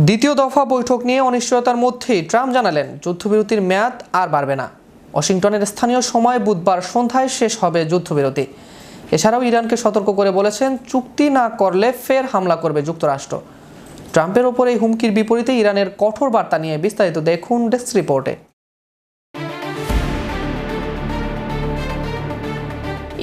দ্বিতীয় দফা বৈঠক নিয়ে অনিশ্চয়তার মধ্যেই ট্রাম্প জানালেন যুদ্ধবিরতির মেয়াদ আর বাড়বে না। ওয়াশিংটনের স্থানীয় সময় বুধবার সন্ধ্যায় শেষ হবে যুদ্ধবিরতি। এছাড়াও ইরানকে সতর্ক করে বলেছেন চুক্তি না করলে ফের হামলা করবে যুক্তরাষ্ট্র। ট্রাম্পের ওপর এই হুমকির বিপরীতে ইরানের কঠোর বার্তা নিয়ে বিস্তারিত দেখুন ডেস্ক রিপোর্টে।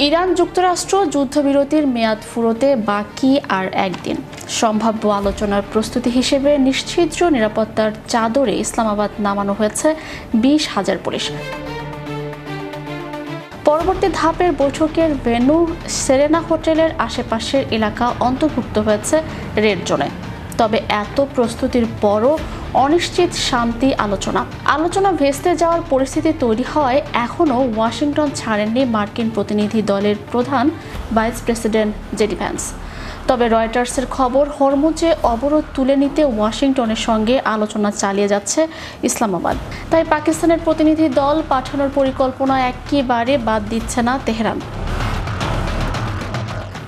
ইরান যুক্তরাষ্ট্র যুদ্ধবিরতির মেয়াদ ফুরোতে বাকি আর একদিন। সম্ভাব্য আলোচনার প্রস্তুতি হিসেবে নিশ্ছিদ্র নিরাপত্তার চাদরে ইসলামাবাদ নামানো হয়েছে 20,000 পুলিশ। পরবর্তী ধাপের বৈঠকের ভেন্যু সেরেনা হোটেলের আশেপাশের এলাকা অন্তর্ভুক্ত হয়েছে রেড জোনে। তবে এত প্রস্তুতির পরও অনিশ্চিত শান্তি আলোচনা ভেস্তে যাওয়ার পরিস্থিতি তৈরি হওয়ায় এখনও ওয়াশিংটন ছাড়েননি মার্কিন প্রতিনিধি দলের প্রধান ভাইস প্রেসিডেন্ট জেডি ভ্যান্স। তবে রয়টার্সের খবর, হরমুজে অবরোধ তুলে নিতে ওয়াশিংটনের সঙ্গে আলোচনা চালিয়ে যাচ্ছে ইসলামাবাদ। তাই পাকিস্তানের প্রতিনিধি দল পাঠানোর পরিকল্পনা একেবারে বাদ দিচ্ছে না তেহরান।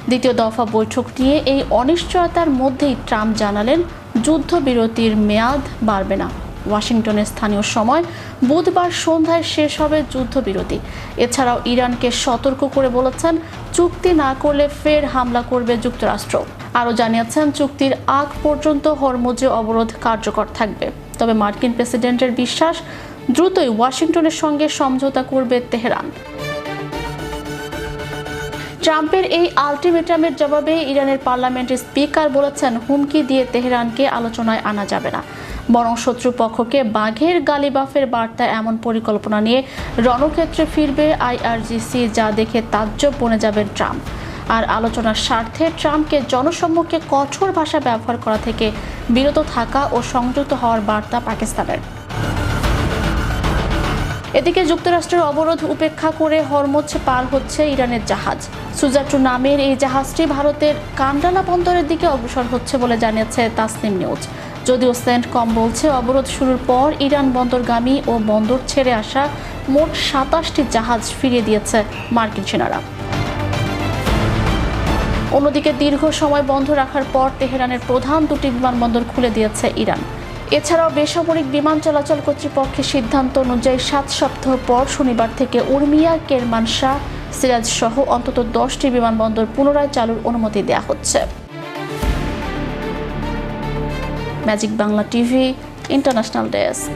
দ্বিতীয় দফা বৈঠক নিয়ে এই অনিশ্চয়তার মধ্যেই ট্রাম্প জানালেন যুদ্ধবিরতির মেয়াদ বাড়বে না। ওয়াশিংটনের স্থানীয় সময় বুধবার সন্ধ্যায় শেষ হবে যুদ্ধবিরতি। এছাড়াও ইরানকে সতর্ক করে বলেছেন চুক্তি না করলে ফের হামলা করবে যুক্তরাষ্ট্র। আরও জানিয়েছেন চুক্তির আগ পর্যন্ত হরমুজে অবরোধ কার্যকর থাকবে। তবে মার্কিন প্রেসিডেন্টের বিশ্বাস দ্রুতই ওয়াশিংটনের সঙ্গে সমঝোতা করবে তেহরান। ট্রাম্পের এই আলটিমেটামের জবাবে ইরানের পার্লামেন্টের স্পিকার বলেছেন হুমকি দিয়ে তেহরানকে আলোচনায় আনা যাবে না, বরং শত্রুপক্ষকে বাঘের গালিবাফের বার্তা এমন পরিকল্পনা নিয়ে রণক্ষেত্রে ফিরবে আইআরজিসি, যা দেখে তাজ্জব বনে যাবেন ট্রাম্প। আর আলোচনার স্বার্থে ট্রাম্পকে জনসম্মুখে কঠোর ভাষা ব্যবহার করা থেকে বিরত থাকা ও সংযুক্ত হওয়ার বার্তা পাকিস্তানের। এদিকে যুক্তরাষ্ট্রের অবরোধ উপেক্ষা করে হরমুজ পার হচ্ছে ইরানের জাহাজ। সুজাট্রু নামের এই জাহাজটি ভারতের কান্ডালা বন্দরের দিকে অগ্রসর হচ্ছে বলে জানিয়েছে তাসনিম নিউজ। যদিও সেন্টকম বলছে অবরোধ শুরুর পর ইরান বন্দরগামী ও বন্দর ছেড়ে আসা মোট 27টি জাহাজ ফিরিয়ে দিয়েছে মার্কিন সেনারা। অন্যদিকে দীর্ঘ সময় বন্ধ রাখার পর তেহরানের প্রধান দুটি বিমানবন্দর খুলে দিয়েছে ইরান। এছাড়াও বেসামরিক বিমান চলাচল কর্তৃপক্ষের সিদ্ধান্ত অনুযায়ী 7 সপ্তাহ পর শনিবার থেকে উর্মিয়া, কেরমানশাহ, সিরাজ সহ অন্তত 10টি বিমানবন্দর পুনরায় চালুর অনুমতি দেওয়া হচ্ছে। Magic Bangla TV, international desk.